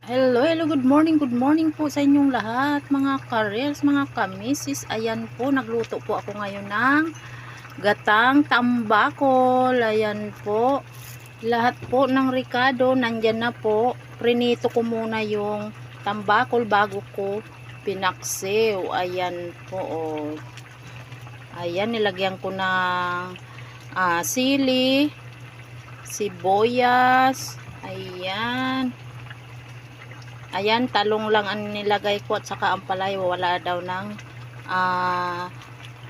Hello, good morning po sa inyong lahat, mga ka-reels, mga ka-missis. Ayan po, nagluto po ako ngayon ng gatang tambakol. Ayan po, lahat po ng ricado, nandyan na po. Prinito ko muna yung tambakol bago ko pinaksiw. Ayan po, oh. Ayan, nilagyan ko ng sili, sibuyas, ayan. Ayan, talong lang ang nilagay ko at saka ang palay, wala daw ng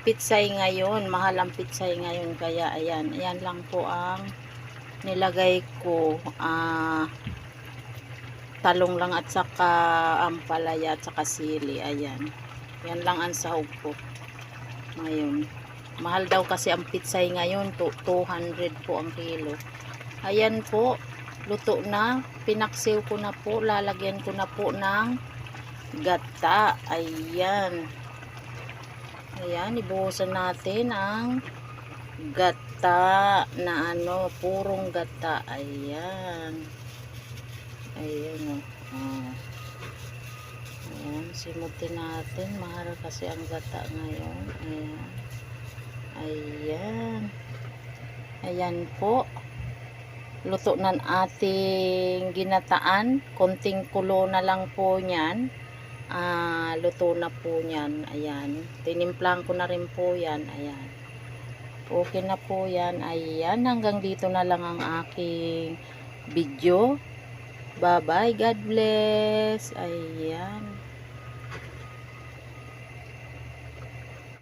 pitsay ngayon. Mahal ang pitsay ngayon, kaya ayan. Ayan lang po ang nilagay ko. Talong lang at saka ang palaya at saka sili. Ayan. Yan lang ang sahog ko ngayon. Mahal daw kasi ang pitsay ngayon, 200 po ang kilo. Ayan po, luto na, pinaksiw ko na po, lalagyan ko na po ng gata. Ayan, ayan, ibuhusan natin ang gata na purong gata. Ayan, ayan, ayan, simutin natin, mahal kasi ang gata ngayon. Ayan, ayan, ayan po, luto ng ating ginataan. Konting kulo na lang po niyan. Luto na po niyan. Ayan, tinimplang ko na rin po yan. Ayan, okay na po yan. Ayan, hanggang dito na lang ang aking video. Bye bye, God bless. Ayan.